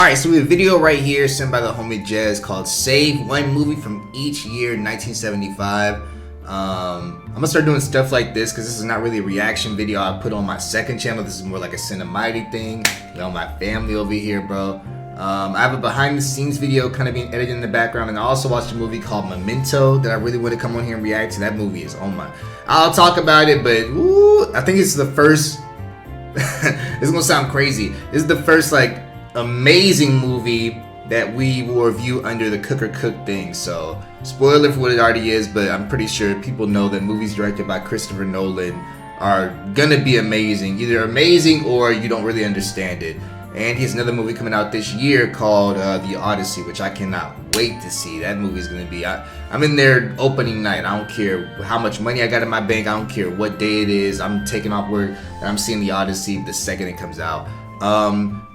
Alright, so we have a video right here sent by the homie Jez called Save One Movie from Each Year 1975. I'm gonna start doing stuff like this because this is not really a reaction video I put on my second channel. This is more like a Cinemighty thing. My family over here, bro. I have a behind the scenes video kind of being edited in the background, and I also watched a movie called Memento that I really want to come on here and react to. That movie is, oh my. I'll talk about it, but I think it's the first, it's gonna sound crazy. This is the first like amazing movie that we will review under the Cook or Cook thing. So spoiler for what it already is, but I'm pretty sure people know that movies directed by Christopher Nolan are gonna be amazing. Either amazing or you don't really understand it. And he has another movie coming out this year called The Odyssey, which I cannot wait to see. That movie's gonna be, I'm in there opening night. I don't care how much money I got in my bank. I don't care what day it is. I'm taking off work and I'm seeing The Odyssey the second it comes out.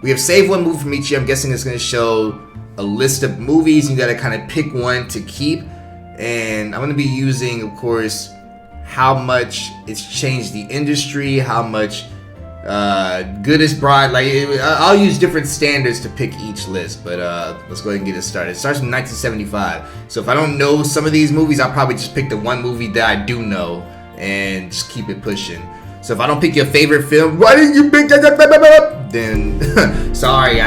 We have saved one movie from each year. I'm guessing it's going to show a list of movies. You got to kind of pick one to keep. And I'm going to be using, of course, how much it's changed the industry, how much good it's brought. Like, I'll use different standards to pick each list. But let's go ahead and get it started. It starts from 1975. So if I don't know some of these movies, I'll probably just pick the one movie that I do know and just keep it pushing. So if I don't pick your favorite film, why didn't you pick that? Then sorry.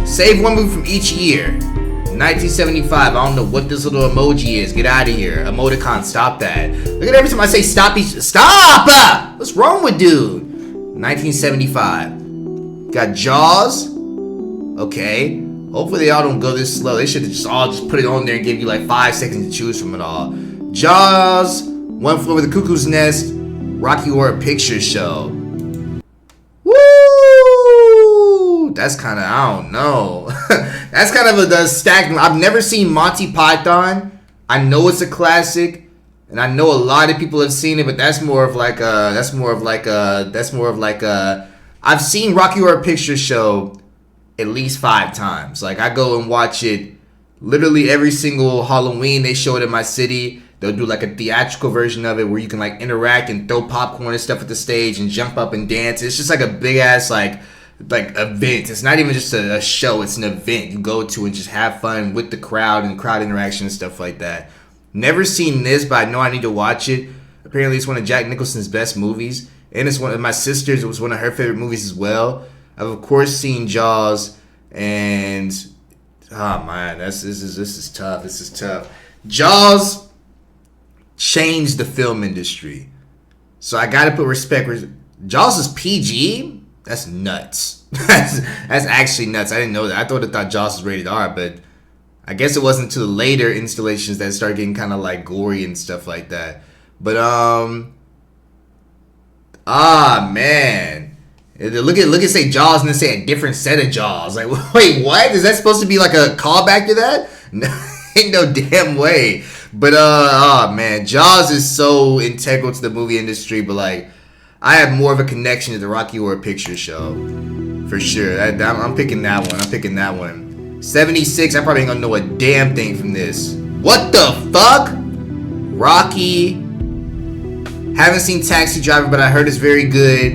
Save one movie from each year. 1975. I don't know what this little emoji is. Get out of here. Emoticon, stop that. Look at every time I say stop. Stop! What's wrong with dude? 1975. Got Jaws. Okay. Hopefully they all don't go this slow. They should have just put it on there and give you like 5 seconds to choose from it all. Jaws. One Flew Over the Cuckoo's Nest. Rocky Horror Picture Show. Woo! That's kind of, I don't know. That's kind of a stack. I've never seen Monty Python. I know it's a classic, and I know a lot of people have seen it, but that's more of like a. I've seen Rocky Horror Picture Show at least 5 times. Like, I go and watch it literally every single Halloween. They show it in my city. They'll do like a theatrical version of it where you can like interact and throw popcorn and stuff at the stage and jump up and dance. It's just like a big ass like event. It's not even just a show. It's an event you go to and just have fun with the crowd and crowd interaction and stuff like that. Never seen this, but I know I need to watch it. Apparently it's one of Jack Nicholson's best movies, and it's one of my sister's. It was one of her favorite movies as well. I've of course seen Jaws, and oh man, this is tough. This is tough. Jaws changed the film industry, so I gotta put respect. Jaws is PG. That's nuts. that's actually nuts. I didn't know that. I thought Jaws was rated R, but I guess it wasn't until the later installations that started getting kind of like gory and stuff like that. But man, look at say Jaws and then say a different set of Jaws. Like, wait, what? Is that supposed to be like a callback to that? No, ain't no damn way. But man, Jaws is so integral to the movie industry. But like, I have more of a connection to the Rocky Horror Picture Show for sure. I'm picking that one. I'm picking that one. 76. I probably ain't gonna know a damn thing from this. What the fuck? Rocky. Haven't seen Taxi Driver, but I heard it's very good.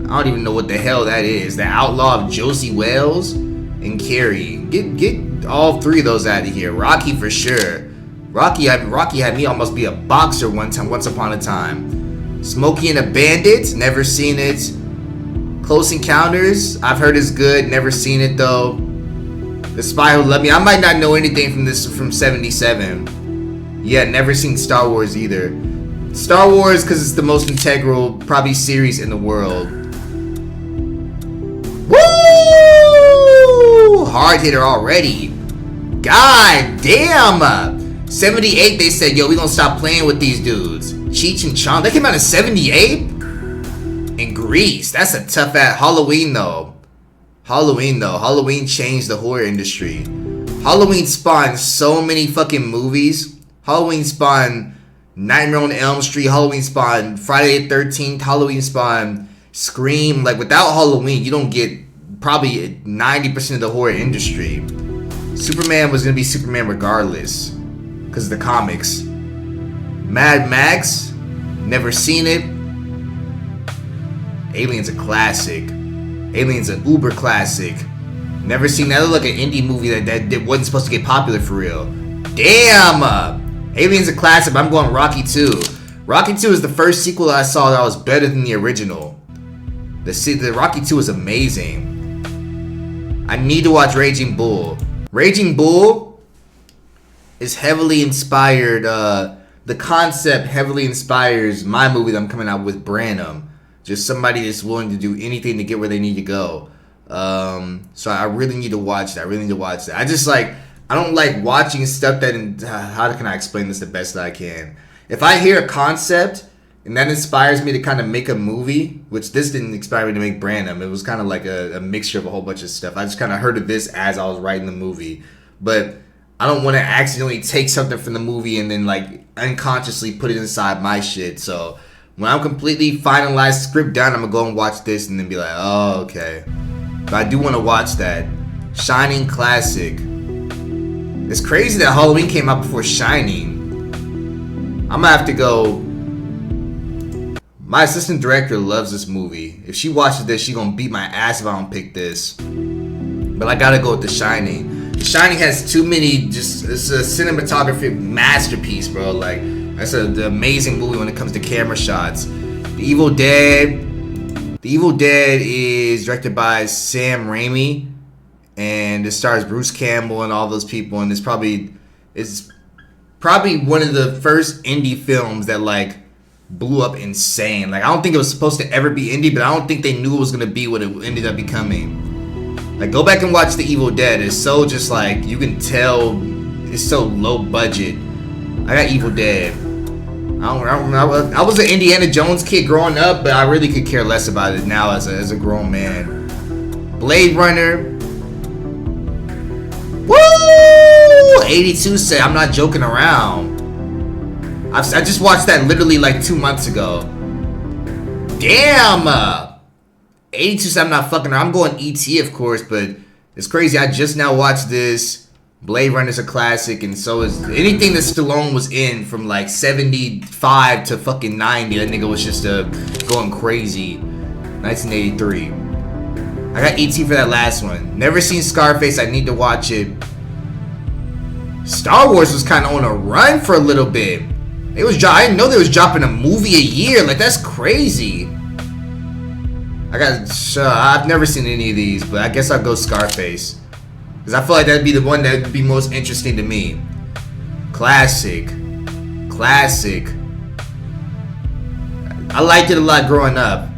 I don't even know what the hell that is. The Outlaw of Josie Wales and Carrie. Get all 3 of those out of here. Rocky for sure. Rocky had me almost be a boxer once upon a time. Smokey and the Bandit, never seen it. Close Encounters, I've heard it's good, never seen it though. The Spy Who Loved Me, I might not know anything from 77. Yeah, never seen Star Wars either. Star Wars because it's the most integral probably series in the world. Woo! Hard hitter already. God damn! 78, they said, yo, we gonna stop playing with these dudes. Cheech and Chong, that came out in 78? In Greece, that's a tough ass. Halloween though. Halloween changed the horror industry. Halloween spawned so many fucking movies. Halloween spawned Nightmare on Elm Street. Halloween spawned Friday the 13th. Halloween spawned Scream. Like, without Halloween, you don't get probably 90% of the horror industry. Superman was gonna be Superman regardless, because of the comics. Mad Max, never seen it. Alien's a classic. Alien's an uber classic. Never seen that. It looked like an indie movie that wasn't supposed to get popular for real. Damn! Alien's a classic, but I'm going Rocky 2. Rocky 2 is the first sequel that I saw that was better than the original. The Rocky 2 is amazing. I need to watch Raging Bull. Raging Bull is heavily inspired, the concept heavily inspires my movie that I'm coming out with, Branham. Just somebody that's willing to do anything to get where they need to go. So I really need to watch that. I just I don't like watching stuff that, how can I explain this the best that I can? If I hear a concept and that inspires me to kind of make a movie, which this didn't inspire me to make Branham. It was kind of like a mixture of a whole bunch of stuff. I just kind of heard of this as I was writing the movie. But I don't want to accidentally take something from the movie and then like unconsciously put it inside my shit. So when I'm completely finalized script done, I'm going to go and watch this and then be like, oh, okay. But I do want to watch that. Shining classic. It's crazy that Halloween came out before Shining. I'm gonna have to go. My assistant director loves this movie. If she watches this, she gonna beat my ass if I don't pick this. But I gotta go with The Shining. The Shining has too many. It's a cinematography masterpiece, bro. Like that's an amazing movie when it comes to camera shots. The Evil Dead is directed by Sam Raimi, and it stars Bruce Campbell and all those people. And it's probably one of the first indie films that like blew up insane. Like I don't think it was supposed to ever be indie, but I don't think they knew it was gonna be what it ended up becoming. Like go back and watch The Evil Dead. It's so just like you can tell it's so low budget. I got Evil Dead. I was an Indiana Jones kid growing up, but I really could care less about it now as a grown man. Blade Runner. Woo! 82 said, I'm not joking around. I just watched that literally like 2 months ago. Damn! 82 said, I'm not fucking around. I'm going E.T. of course, but it's crazy. I just now watched this. Blade Runner's a classic, and so is anything that Stallone was in from like 75 to fucking 90. That nigga was just going crazy. 1983. I got E.T. for that last one. Never seen Scarface. I need to watch it. Star Wars was kind of on a run for a little bit. I didn't know they was dropping a movie a year. Like that's crazy. I've never seen any of these, but I guess I'll go Scarface. Because I feel like that'd be the one that would be most interesting to me. Classic. I liked it a lot growing up.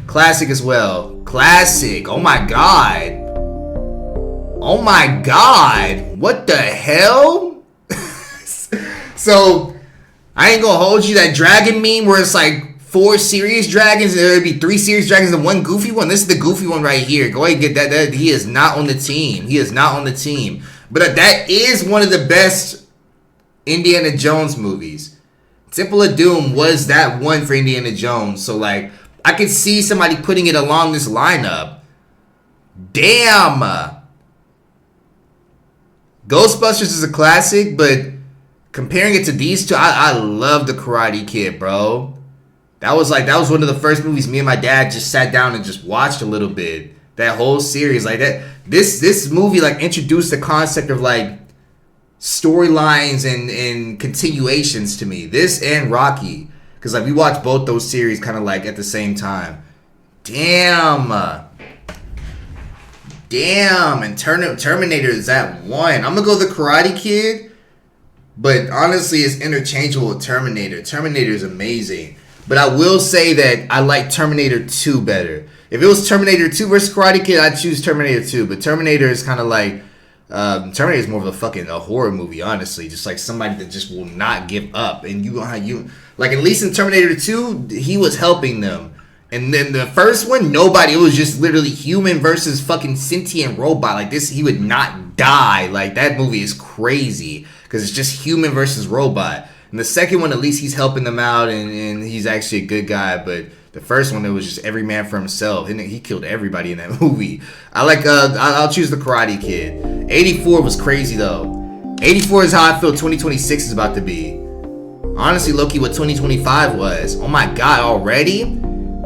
Classic as well. Classic. Oh my god. What the hell? So, I ain't gonna hold you. That dragon meme where it's like 4 serious dragons and there'd be 3 serious dragons and 1 goofy one. This is the goofy one right here. Go ahead and get that. He is not on the team. But that is one of the best Indiana Jones movies. Temple of Doom was that one for Indiana Jones. So like, I could see somebody putting it along this lineup. Damn. Ghostbusters is a classic, but comparing it to these two, I love The Karate Kid, bro. That was one of the first movies me and my dad just sat down and just watched a little bit. That whole series, like that. This movie like introduced the concept of like storylines and continuations to me. This and Rocky, because like we watched both those series kind of like at the same time. Damn. And Terminator is at 1. I'm gonna go The Karate Kid, but honestly, it's interchangeable with Terminator. Terminator is amazing. But I will say that I like Terminator 2 better. If it was Terminator 2 versus Karate Kid, I'd choose Terminator 2. But Terminator is kind of like... Terminator is more of a horror movie, honestly. Just like somebody that just will not give up. And you like at least in Terminator 2, he was helping them. And then the first one, nobody. It was just literally human versus fucking sentient robot. Like this, he would not die. Like that movie is crazy. Because it's just human versus robot. And the second one, at least he's helping them out, and he's actually a good guy. But the first one, it was just every man for himself. And he killed everybody in that movie. I'll choose The Karate Kid. 84 was crazy, though. 84 is how I feel 2026 is about to be. Honestly, low-key, what 2025 was. Oh my god, already?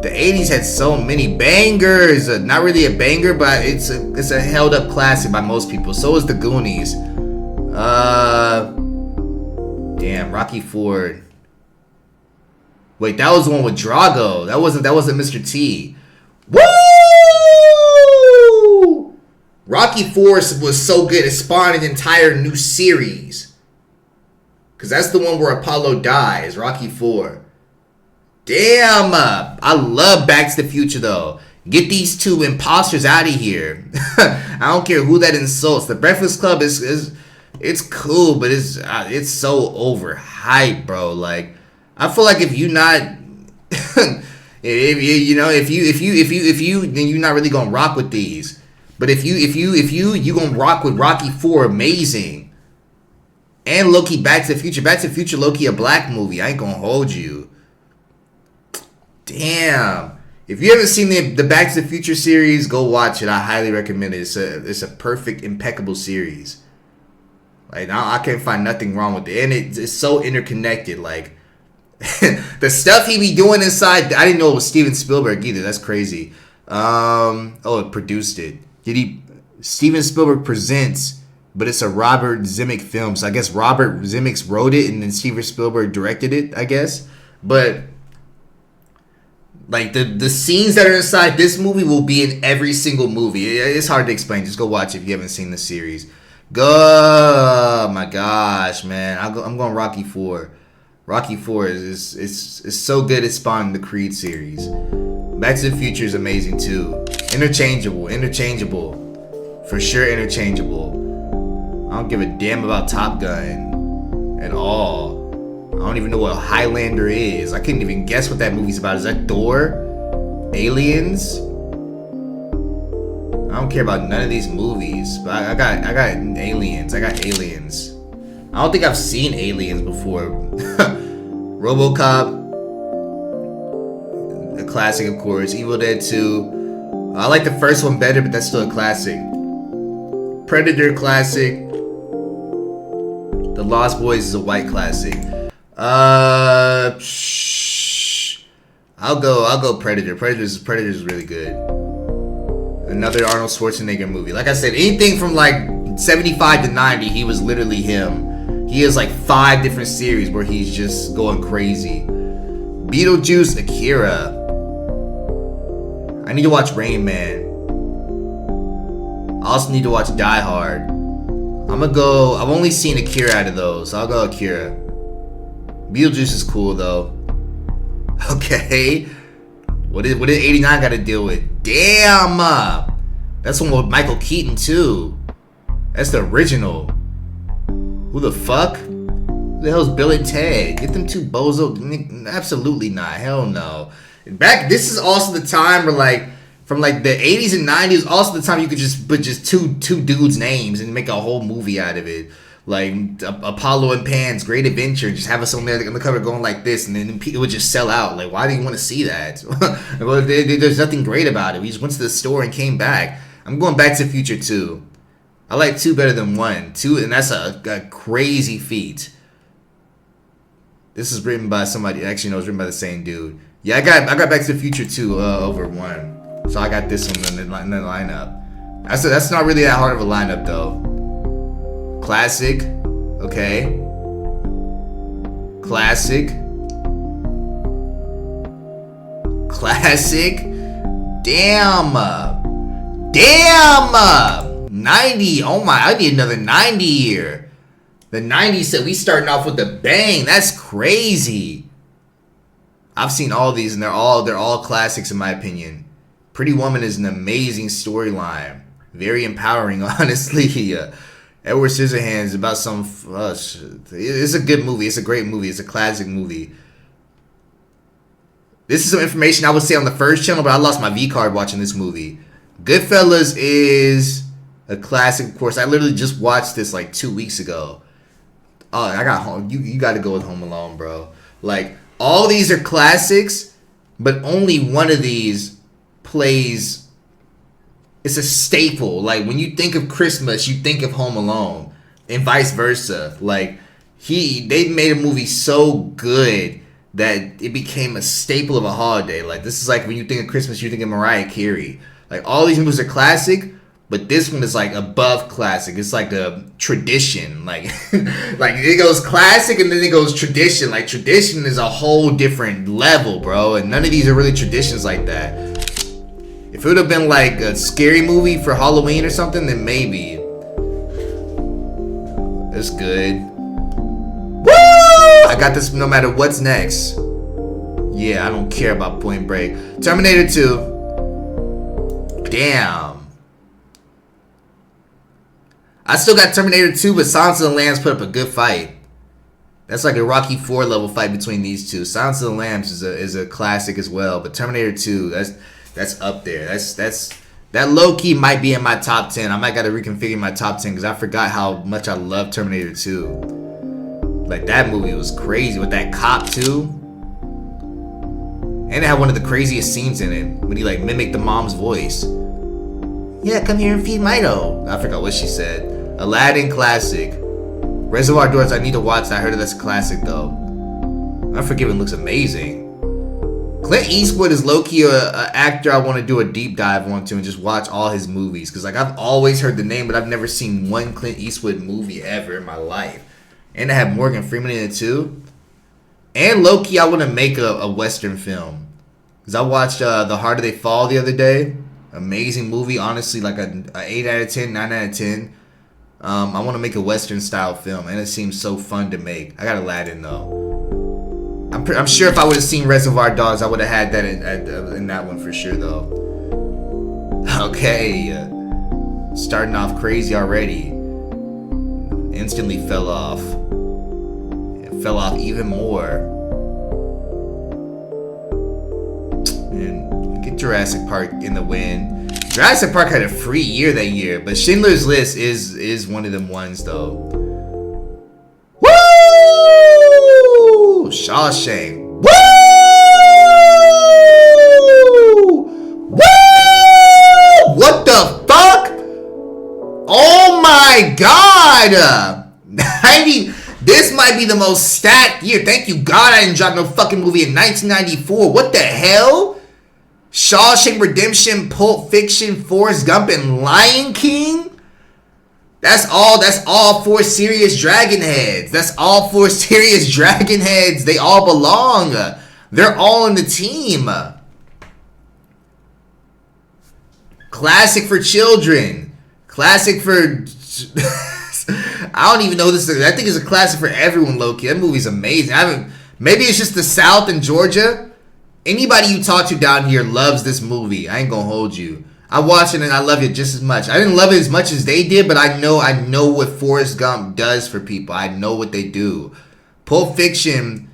The 80s had so many bangers. Not really a banger, but it's a held up classic by most people. So is The Goonies. Damn, Rocky Ford. Wait, that was the one with Drago. That wasn't Mr. T. Woo! Rocky Ford was so good it spawned an entire new series. Cause that's the one where Apollo dies. Rocky 4. Damn! I love Back to the Future though. Get these two imposters out of here. I don't care who that insults. The Breakfast Club is it's cool, but it's so overhyped, bro. Like, I feel like if you not, if you, then you're not really gonna rock with these. But if you gonna rock with Rocky 4, amazing. And low-key Back to the Future. Back to the Future, low-key a black movie. I ain't gonna hold you. Damn. If you haven't seen the Back to the Future series, go watch it. I highly recommend it. It's a perfect, impeccable series. Like, I can't find nothing wrong with it. And it's so interconnected. Like, the stuff he be doing inside, I didn't know it was Steven Spielberg either. That's crazy. It produced it. Steven Spielberg presents, but it's a Robert Zemeckis film. So I guess Robert Zemeckis wrote it and then Steven Spielberg directed it, I guess. But like the scenes that are inside this movie will be in every single movie. It's hard to explain. Just go watch it if you haven't seen the series. Go! Oh my gosh, man. I'm going Rocky 4. Rocky 4 is so good it spawned the Creed series. Back to the Future is amazing too. Interchangeable. For sure interchangeable. I don't give a damn about Top Gun at all. I don't even know what Highlander is. I couldn't even guess what that movie's about. Is that Thor? Aliens? I don't care about none of these movies. But I got Aliens. I don't think I've seen Aliens before. RoboCop, a classic of course. Evil Dead 2. I like the first one better, but that's still a classic. Predator, classic. The Lost Boys is a white classic. I'll go Predator. Predator is really good. Another Arnold Schwarzenegger movie. Like I said, anything from like 75 to 90, he was literally him. He has like 5 different series where he's just going crazy. Beetlejuice, Akira. I need to watch Rain Man. I also need to watch Die Hard. I've only seen Akira out of those, so I'll go Akira. Beetlejuice is cool though. Okay. What did 89 got to deal with? Damn! That's one with Michael Keaton too. That's the original. Who the fuck? Who the hell's Bill and Ted? Get them two bozo. Absolutely not. Hell no. This is also the time where like from like the 80s and 90s, also the time you could just put just two dudes' names and make a whole movie out of it. Like Apollo and Pan's Great Adventure, just have us on there on the cover going like this, and then it would just sell out. Like, why do you want to see that? Well, there's nothing great about it. We just went to the store and came back. I'm going Back to the Future 2. I like 2 better than 1. 2, and that's a crazy feat. This is written by somebody. Actually, no, it's written by the same dude. Yeah, I got Back to the Future 2 over 1. So I got this one in the lineup. That's not really that hard of a lineup though. Classic, okay. Classic. Damn. 90. Oh my, I need another 90 here. The 90s said we starting off with a bang. That's crazy. I've seen all these and they're all classics in my opinion. Pretty Woman is an amazing storyline. Very empowering, honestly. Edward Scissorhands is about some... it's a good movie. It's a great movie. It's a classic movie. This is some information I would say on the first channel, but I lost my V-card watching this movie. Goodfellas is a classic, of course. I literally just watched this like 2 weeks ago. Oh, I got home. You got to go with Home Alone, bro. Like, all these are classics, but only one of these plays. It's a staple. Like, when you think of Christmas, you think of Home Alone, and vice versa. Like, they made a movie so good that it became a staple of a holiday. Like, this is like when you think of Christmas, you think of Mariah Carey. Like, all these movies are classic, but this one is like above classic. It's like the tradition. Like, like it goes classic and then it goes tradition. Like, tradition is a whole different level, bro. And none of these are really traditions like that. If it would have been like a scary movie for Halloween or something, then maybe. It's good. Woo! I got this no matter what's next. Yeah, I don't care about Point Break. Terminator 2. Damn. I still got Terminator 2, but Silence of the Lambs put up a good fight. That's like a Rocky 4 level fight between these two. Silence of the Lambs is a classic as well, but Terminator 2, that's up there. That low key might be in my top 10. I might gotta reconfigure my top 10 because I forgot how much I love Terminator 2. Like, that movie was crazy with that cop too. And it had one of the craziest scenes in it when he like mimicked the mom's voice. Yeah, come here and feed Mito. I forgot what she said. Aladdin classic. Reservoir Dogs I need to watch. I heard that's a classic though. Unforgiven looks amazing. Clint Eastwood is low-key a actor I want to do a deep dive onto and just watch all his movies. Because like I've always heard the name, but I've never seen one Clint Eastwood movie ever in my life. And I have Morgan Freeman in it too. And low-key I want to make a Western film. Because I watched The Harder They Fall the other day. Amazing movie, honestly, like a 8 out of 10, 9 out of 10. I want to make a Western style film, and it seems so fun to make. I got Aladdin though. I'm sure if I would have seen Reservoir Dogs, I would have had that in that one for sure though. Okay, starting off crazy already. Instantly fell off. It fell off even more. And get Jurassic Park in the win. Jurassic Park had a free year that year, but Schindler's List is one of them ones though. Woo! Shawshank. Woo! Woo! What the fuck? Oh my god! This might be the most stacked year. Thank you God I didn't drop no fucking movie in 1994. What the hell? Shawshank Redemption, Pulp Fiction, Forrest Gump, and Lion King? That's all 4 serious dragon heads. That's all 4 serious dragon heads. They all belong. They're all in the team. Classic for children. Classic for... I don't even know this. I think it's a classic for everyone, low-key. That movie's amazing. Maybe it's just the South and Georgia. Anybody you talk to down here loves this movie. I ain't gonna hold you. I watch it and I love it just as much. I didn't love it as much as they did, but I know what Forrest Gump does for people. I know what they do. Pulp Fiction,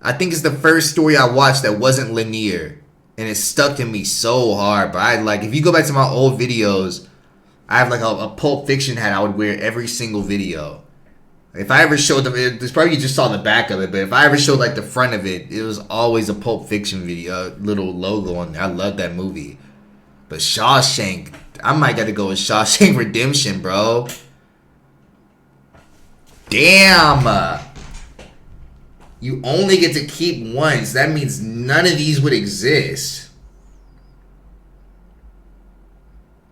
I think is the first story I watched that wasn't linear. And it stuck to me so hard. But if you go back to my old videos, I have like a Pulp Fiction hat I would wear every single video. If I ever showed them, it's probably you just saw the back of it, but if I ever showed like the front of it, it was always a Pulp Fiction video, little logo on there. I love that movie. But Shawshank, I might gotta go with Shawshank Redemption, bro. Damn. You only get to keep one, so that means none of these would exist.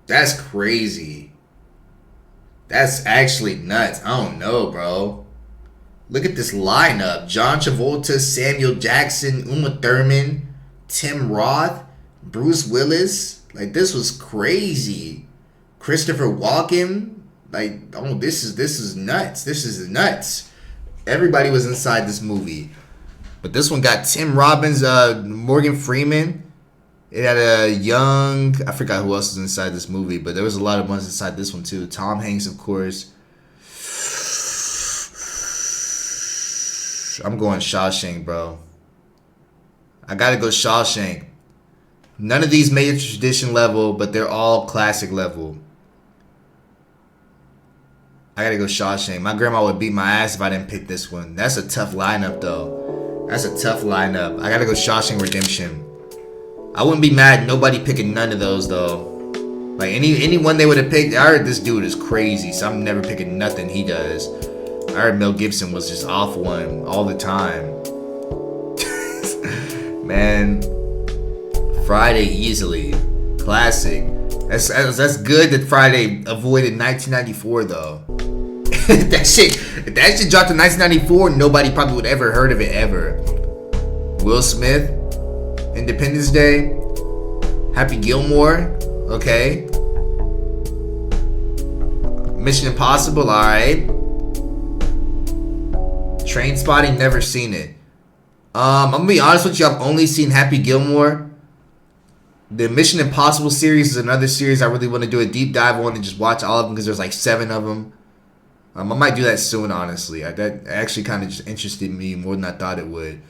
That's crazy. That's actually nuts. I don't know, bro. Look at this lineup. John Travolta, Samuel Jackson, Uma Thurman, Tim Roth, Bruce Willis. Like, this was crazy. Christopher Walken. Like, oh, this is nuts. This is nuts. Everybody was inside this movie. But this one got Tim Robbins, Morgan Freeman. It had a young... I forgot who else was inside this movie, but there was a lot of ones inside this one, too. Tom Hanks, of course. I'm going Shawshank, bro. I gotta go Shawshank. None of these made it tradition level, but they're all classic level. I gotta go Shawshank. My grandma would beat my ass if I didn't pick this one. That's a tough lineup, though. That's a tough lineup. I gotta go Shawshank Redemption. I wouldn't be mad nobody picking none of those though. Like anyone they would have picked, I heard this dude is crazy, so I'm never picking nothing he does. I heard Mel Gibson was just off one all the time. Man, Friday easily. Classic. That's good that Friday avoided 1994 though. If that shit dropped in 1994, nobody probably would ever heard of it ever. Will Smith, Independence Day, Happy Gilmore, okay. Mission Impossible, alright. Trainspotting, never seen it. I'm gonna be honest with you, I've only seen Happy Gilmore. The Mission Impossible series is another series I really want to do a deep dive on and just watch all of them because there's like 7 of them. I might do that soon, honestly. That actually kind of just interested me more than I thought it would.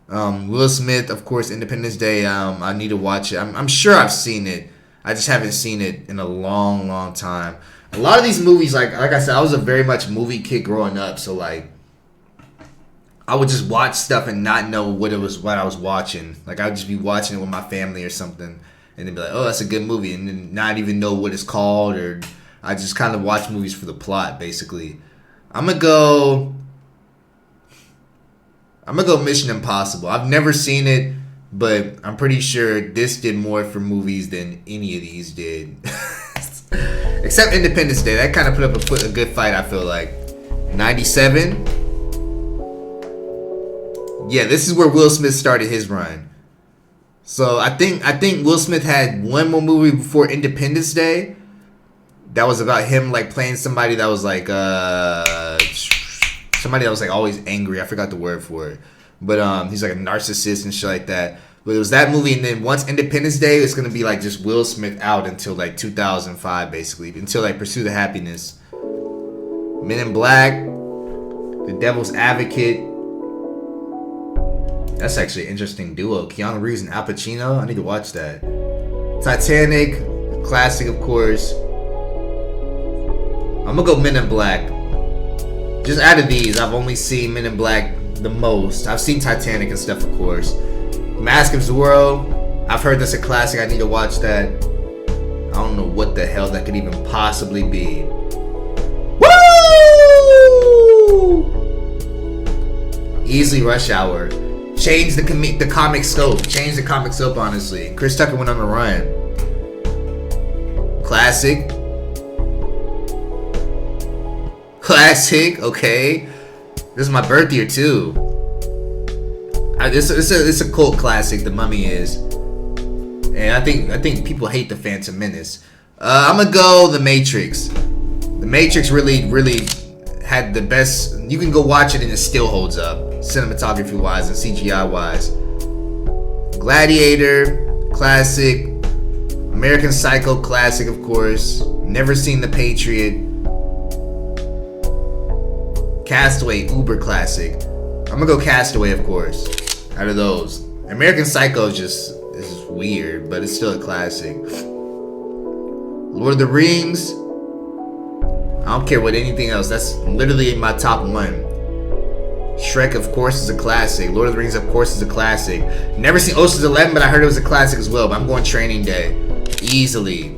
Will Smith, of course, Independence Day. I need to watch it. I'm sure I've seen it. I just haven't seen it in a long, long time. A lot of these movies, like I said, I was a very much movie kid growing up, so like I would just watch stuff and not know what I was watching. Like I would just be watching it with my family or something, and then be like, "Oh, that's a good movie," and then not even know what it's called, or I just kind of watch movies for the plot, basically. I'm gonna go Mission Impossible. I've never seen it, but I'm pretty sure this did more for movies than any of these did. Except Independence Day. That kind of put up a good fight, I feel like. 97. Yeah, this is where Will Smith started his run. So I think Will Smith had one more movie before Independence Day. That was about him like playing somebody that was like somebody that was like always angry. I forgot the word for it. But he's like a narcissist and shit like that. But it was that movie, and then once Independence Day, it's gonna be like just Will Smith out until like 2005, basically, until like Pursuit of Happiness. Men in Black, The Devil's Advocate. That's actually an interesting duo. Keanu Reeves and Al Pacino. I need to watch that. Titanic, classic, of course. I'm gonna go Men in Black. Just out of these, I've only seen Men in Black the most. I've seen Titanic and stuff, of course. Mask of Zorro, I've heard that's a classic. I need to watch that. I don't know what the hell that could even possibly be. Woo! Easily Rush Hour. Change the comic scope. Change the comic scope, honestly. Chris Tucker went on a run. Classic. Classic, okay. This is my birth year too. It's a cult classic. The Mummy is, and I think people hate the Phantom Menace. I'm gonna go The Matrix. The Matrix really had the best. You can go watch it and it still holds up, cinematography wise and CGI wise. Gladiator, classic. American Psycho, classic, of course. Never seen The Patriot. Castaway, uber classic. I'm gonna go Castaway, of course. Out of those, American Psycho is just weird, but it's still a classic. Lord of the Rings. I don't care what anything else. That's literally my top one. Shrek, of course, is a classic. Lord of the Rings, of course, is a classic. Never seen Ocean's 11, but I heard it was a classic as well. But I'm going Training Day. Easily.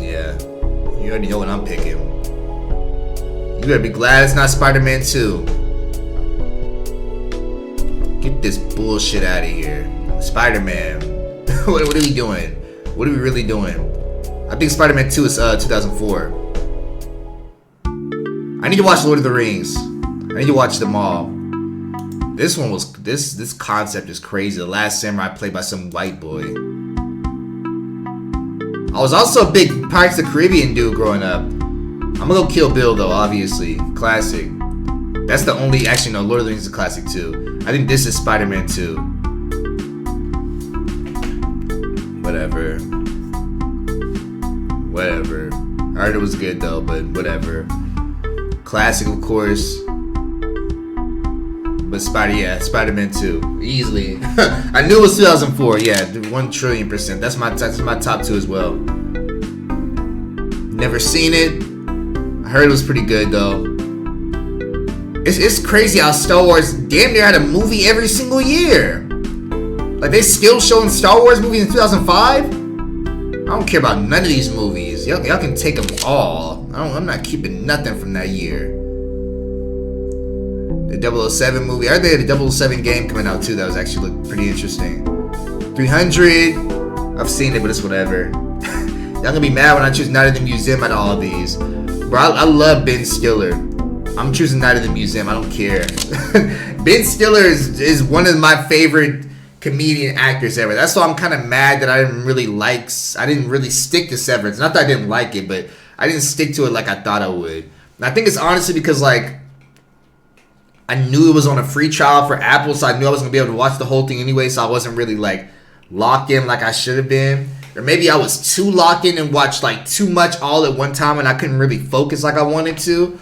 Yeah. You already know what I'm picking. You better be glad it's not Spider-Man 2. Get this bullshit out of here. Spider-Man. What are we doing? What are we really doing? I think Spider-Man 2 is 2004. I need to watch Lord of the Rings. I need to watch them all. This one was this concept is crazy. The Last Samurai played by some white boy. I was also a big Pirates of the Caribbean dude growing up. I'm gonna go Kill Bill though, obviously. Classic. That's the only. Actually, no, Lord of the Rings is a classic too. I think this is Spider-Man 2. Whatever. I heard it was good though, but whatever. Classic, of course. But Spider-Man 2. Easily. I knew it was 2004, yeah, 1,000,000,000%. That's my top 2 as well. Never seen it. I heard it was pretty good though. It's crazy how Star Wars damn near had a movie every single year. Like they still showing Star Wars movies in 2005? I don't care about none of these movies. movies. Y'all can take them all. I'm not keeping nothing from that year. The 007 movie. I heard they had a 007 game coming out too. That was actually looked pretty interesting. 300. I've seen it, but it's whatever. Y'all gonna be mad when I choose Night of the Museum out of all of these. Bro, I love Ben Stiller. I'm choosing Night of the Museum. I don't care. Ben Stiller is one of my favorite comedian actors ever. That's why I'm kind of mad that I didn't really stick to Severance. Not that I didn't like it, but I didn't stick to it like I thought I would. And I think it's honestly because like I knew it was on a free trial for Apple, so I knew I was gonna be able to watch the whole thing anyway. So I wasn't really like locked in like I should have been, or maybe I was too locked in and watched like too much all at one time, and I couldn't really focus like I wanted to.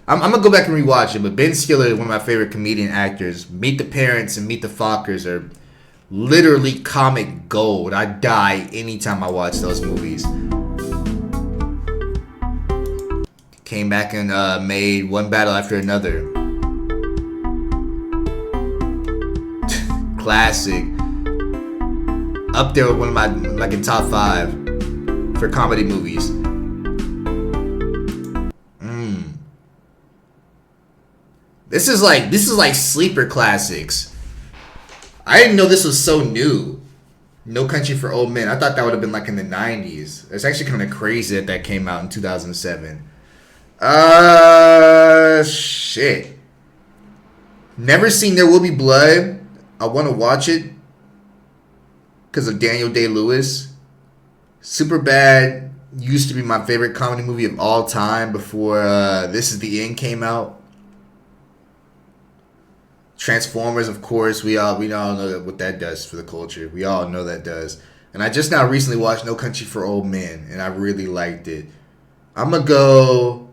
I'm gonna go back and rewatch it. But Ben Stiller is one of my favorite comedian actors. Meet the Parents and Meet the Fockers are literally comic gold. I die anytime I watch those movies. Came back and made One Battle After Another. Classic. Up there with one of my, like, in top 5 for comedy movies. This is like sleeper classics. I didn't know this was so new. No Country for Old Men. I thought that would have been like in the 90s. It's actually kind of crazy that came out in 2007. Shit. Never seen There Will Be Blood. I want to watch it because of Daniel Day-Lewis. Superbad used to be my favorite comedy movie of all time before This Is the End came out. Transformers, of course, we all know what that does for the culture. We all know that does. And I just now recently watched No Country for Old Men, and I really liked it. I'm gonna go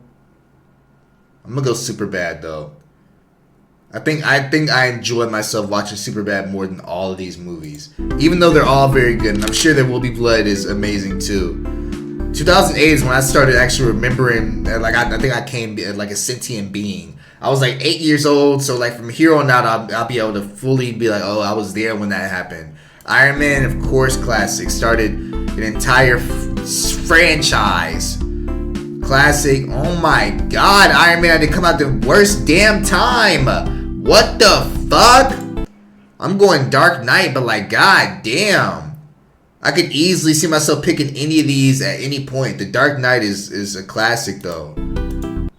Superbad though. I think I enjoyed myself watching Superbad more than all of these movies, even though they're all very good. And I'm sure There Will Be Blood is amazing too. 2008 is when I started actually remembering. Like I think I came like a sentient being. I was like 8 years old, so like from here on out, I'll be able to fully be like, oh, I was there when that happened. Iron Man, of course, classic. Started an entire franchise. Classic. Oh my God, Iron Man had to come out the worst damn time. What the fuck? I'm going Dark Knight, but like, god damn. I could easily see myself picking any of these at any point. The Dark Knight is a classic though.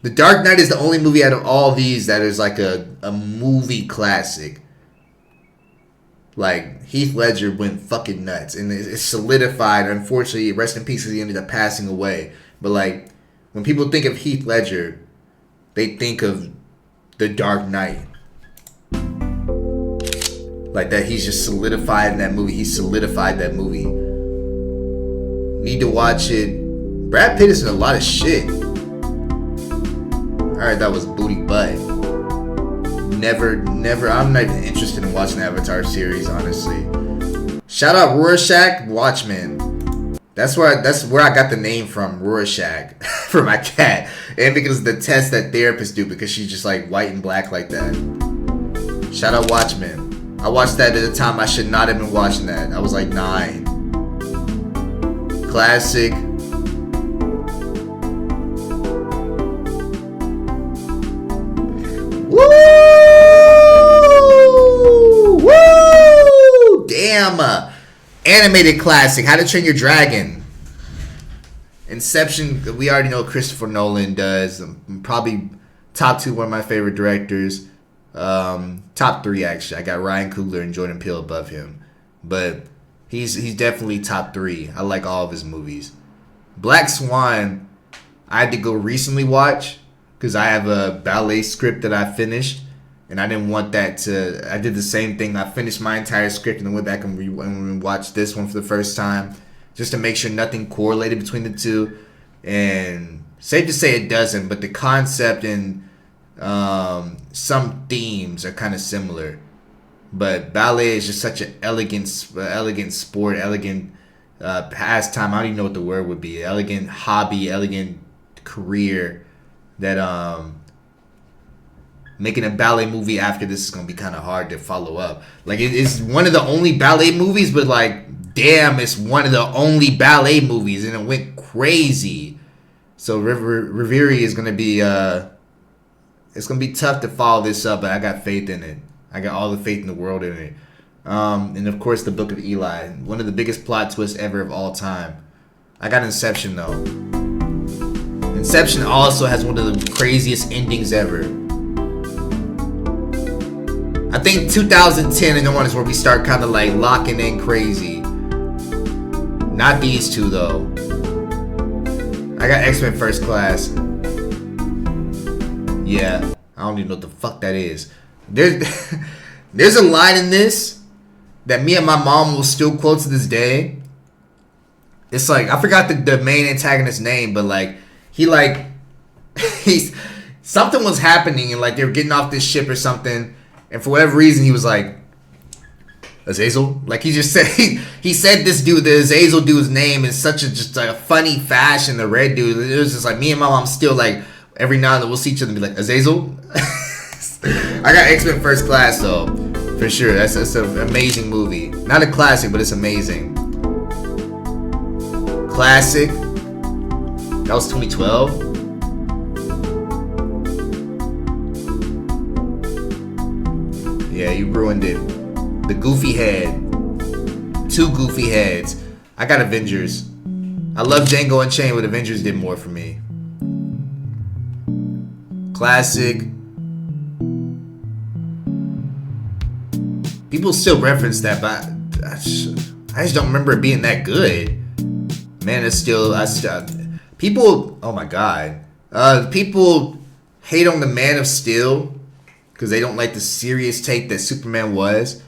The Dark Knight is the only movie out of all these that is like a movie classic. Like, Heath Ledger went fucking nuts. And it's solidified. Unfortunately, rest in peace, he ended up passing away. But like, when people think of Heath Ledger, they think of The Dark Knight. Like that, he's just solidified in that movie. He solidified that movie. Need to watch it. Brad Pitt is in a lot of shit. Alright, that was booty butt. Never, I'm not even interested in watching the Avatar series, honestly. Shout out Rorschach, Watchmen. That's where I got the name from, Rorschach, for my cat. And because of the test that therapists do, because she's just like white and black like that. Shout out Watchmen. I watched that at a time I should not have been watching that. I was like 9. Classic. Woo! Woo! Damn. Animated classic. How to Train Your Dragon. Inception. We already know what Christopher Nolan does. Probably top 2, one of my favorite directors. Top 3 actually. I got Ryan Coogler and Jordan Peele above him, but he's definitely top 3. I like all of his movies. Black Swan, I had to go recently watch because I have a ballet script that I finished, and I didn't want that to. I did the same thing. I finished my entire script and then went back and watched this one for the first time just to make sure nothing correlated between the two. And safe to say it doesn't, but the concept and some themes are kind of similar. But ballet is just such an elegant sport, elegant pastime. I don't even know what the word would be. Elegant hobby, elegant career that making a ballet movie after this is gonna be kind of hard to follow up. Like it's one of the only ballet movies, but like damn, it's one of the only ballet movies, and it went crazy. So Reverie is gonna be it's gonna be tough to follow this up, but I got faith in it. I got all the faith in the world in it. And of course, the Book of Eli, one of the biggest plot twists ever of all time. I got Inception though. Inception also has one of the craziest endings ever. I think 2010 and on is where we start kind of like locking in crazy. Not these two though. I got X-Men First Class. Yeah, I don't even know what the fuck that is. There's a line in this that me and my mom will still quote to this day. It's like, I forgot the main antagonist's name, but like he's something was happening and like they were getting off this ship or something, and for whatever reason he was like, Azazel? Like he just said he said this dude, the Azazel dude's name in such a just like a funny fashion, the red dude. It was just like me and my mom still like every now and then we'll see each other and be like, Azazel? I got X-Men First Class though. For sure. That's an amazing movie. Not a classic, but it's amazing. Classic. That was 2012. Yeah, you ruined it. The goofy head. 2 goofy heads. I got Avengers. I love Django Unchained, but Avengers did more for me. Classic. People still reference that, but I just don't remember it being that good. Man, it's still... people... Oh my god. People hate on the Man of Steel because they don't like the serious take that Superman was.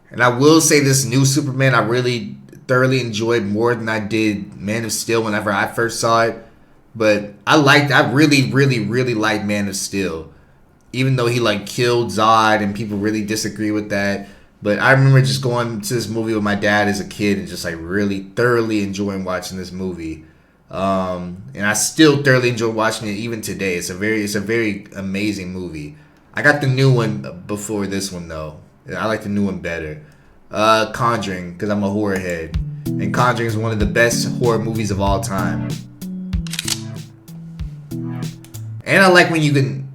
And I will say this new Superman I really thoroughly enjoyed more than I did Man of Steel whenever I first saw it. But I really, really, really liked Man of Steel. Even though he like killed Zod and people really disagree with that. But I remember just going to this movie with my dad as a kid and just like really thoroughly enjoying watching this movie. And I still thoroughly enjoy watching it even today. It's a very amazing movie. I got the new one before this one though. I like the new one better. Conjuring, because I'm a horror head. And Conjuring is one of the best horror movies of all time. And I like when you can...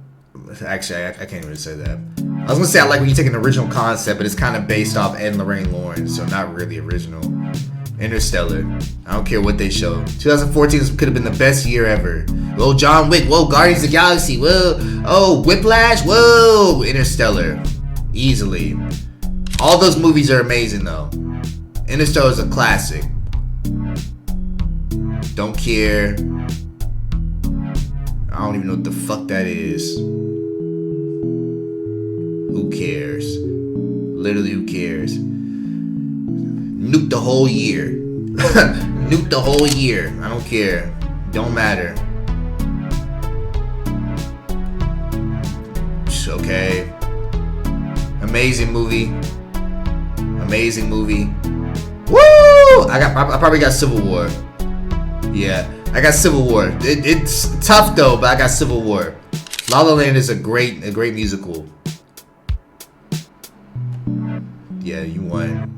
Actually, I can't even say that. I was going to say I like when you take an original concept, but it's kind of based off Ed and Lorraine Lawrence, so not really original. Interstellar. I don't care what they show. 2014 could have been the best year ever. Whoa, John Wick. Whoa, Guardians of the Galaxy. Whoa. Oh, Whiplash. Whoa. Interstellar. Easily. All those movies are amazing, though. Interstellar is a classic. Don't care. I don't even know what the fuck that is. Who cares? Literally, who cares? Nuke the whole year. Nuke the whole year. I don't care. Don't matter. Okay. Amazing movie. Amazing movie. Woo! I probably got Civil War. Yeah, I got Civil War. It's tough though, but I got Civil War. La La Land is a great musical. Yeah, you won.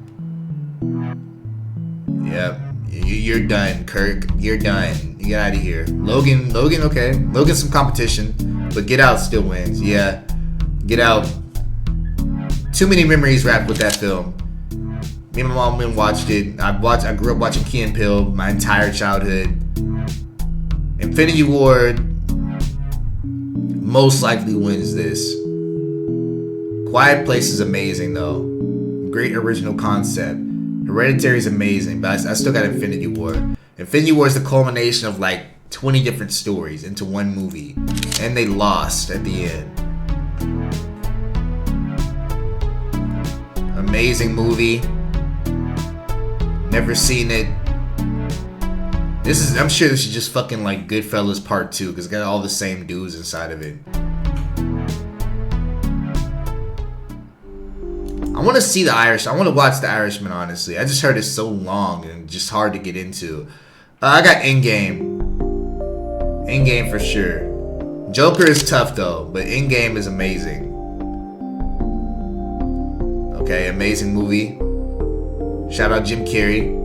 Yep, you're done, Kirk. You're done. You get out of here. Logan, okay. Logan's some competition, but Get Out still wins. Yeah, Get Out. Too many memories wrapped with that film. Me and my mom went and watched it. I grew up watching Key and Peele my entire childhood. Infinity War most likely wins this. Quiet Place is amazing though. Great original concept. Hereditary is amazing, but I still got Infinity War. Infinity War is the culmination of like 20 different stories into one movie. And they lost at the end. Amazing movie. Never seen it. I'm sure this is just fucking like Goodfellas Part 2 because it's got all the same dudes inside of it. I want to see The Irish. I want to watch The Irishman, honestly. I just heard it's so long and just hard to get into. I got Endgame. Endgame for sure. Joker is tough though, but Endgame is amazing. Okay, amazing movie. Shout out Jim Carrey.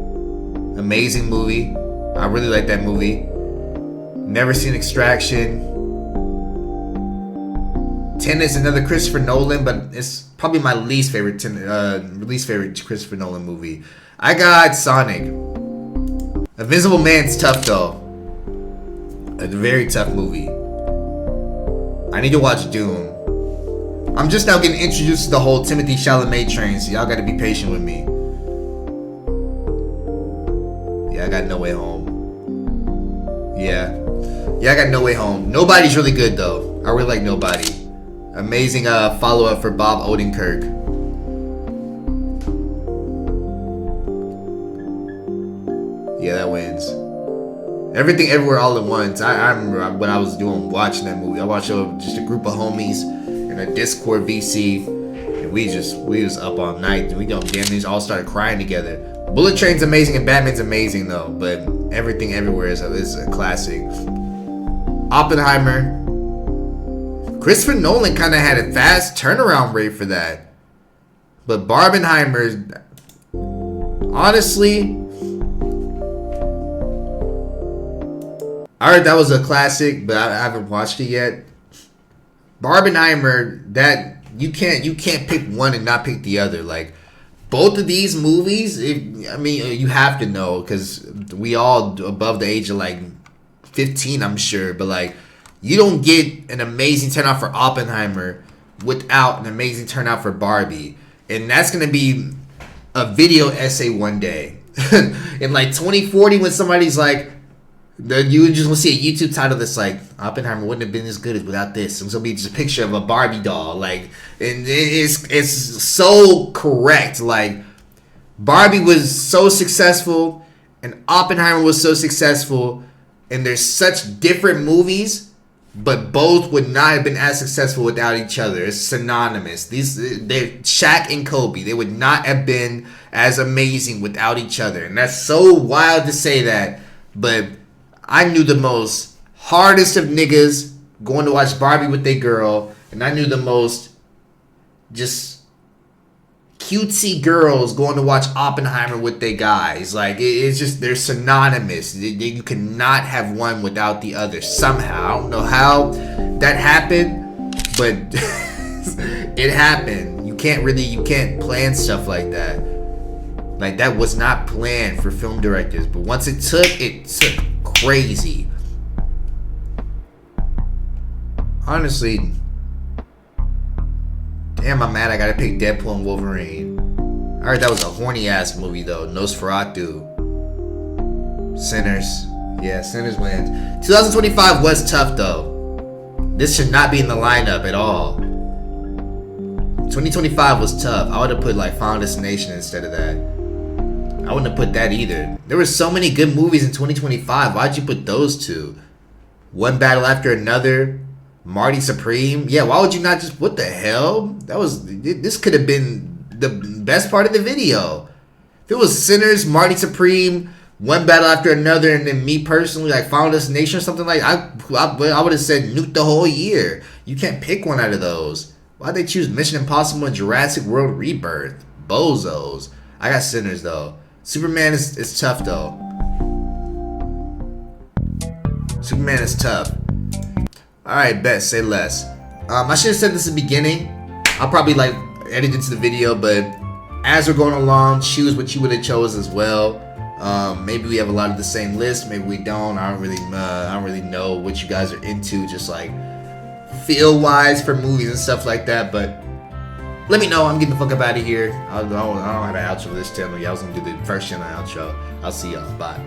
Amazing movie. I really like that movie. Never seen Extraction. Tenet is another Christopher Nolan, but it's probably my least favorite Christopher Nolan movie. I got Sonic. Invisible Man's tough though. A very tough movie. I need to watch Dune. I'm just now getting introduced to the whole Timothée Chalamet train, so y'all gotta be patient with me. Yeah, I got No Way Home. Yeah, I got No Way Home. Nobody's really good though. I really like Nobody. Amazing follow-up for Bob Odenkirk. Yeah, that wins. Everything Everywhere All at Once. I remember when I was watching that movie. I watched just a group of homies in a Discord VC, and we was up all night. We all started crying together. Bullet Train's amazing and Batman's amazing though, but Everything Everywhere is a classic. Oppenheimer. Christopher Nolan kind of had a fast turnaround rate for that, but Barbenheimer, honestly, I heard that was a classic, but I haven't watched it yet. Barbenheimer, that you can't pick one and not pick the other. Like both of these movies, you have to know because we all above the age of like 15, I'm sure, but like you don't get an amazing turnout for Oppenheimer without an amazing turnout for Barbie, and that's gonna be a video essay one day in like 2040 when somebody's like. You just want to see a YouTube title that's like Oppenheimer wouldn't have been as good as without this. It's gonna be just a picture of a Barbie doll, like, and it's so correct. Like, Barbie was so successful, and Oppenheimer was so successful, and they're such different movies, but both would not have been as successful without each other. It's synonymous. They're Shaq and Kobe. They would not have been as amazing without each other, and that's so wild to say that, but. I knew the most hardest of niggas going to watch Barbie with their girl, and I knew the most just cutesy girls going to watch Oppenheimer with their guys. Like, it's just, they're synonymous. You cannot have one without the other somehow. I don't know how that happened, but it happened. You can't plan stuff like that. Like, that was not planned for film directors, but once it took crazy. Honestly, damn, I'm mad I gotta pick Deadpool and Wolverine. I heard that was a horny ass movie though. Nosferatu. Sinners. Yeah, Sinners wins. 2025 was tough though. This should not be in the lineup at all. 2025 was tough. I would have put like Final Destination instead of that. I wouldn't have put that either. There were so many good movies in 2025. Why'd you put those two? One Battle After Another, Marty Supreme. Yeah, why would you not just, what the hell? This could have been the best part of the video. If it was Sinners, Marty Supreme, One Battle After Another, and then me personally, like Final Destination or something like I would have said nuke the whole year. You can't pick one out of those. Why'd they choose Mission Impossible and Jurassic World Rebirth? Bozos. I got Sinners though. Superman is tough though. Superman is tough. Alright, bet, say less. I should have said this at the beginning. I'll probably like edit into the video, but as we're going along, choose what you would have chose as well. Maybe we have a lot of the same list, maybe we don't. I don't really know what you guys are into, just like feel wise for movies and stuff like that, but let me know. I'm getting the fuck up out of here. I don't have an outro for this channel. I was gonna do the first channel outro. I'll see y'all. Bye.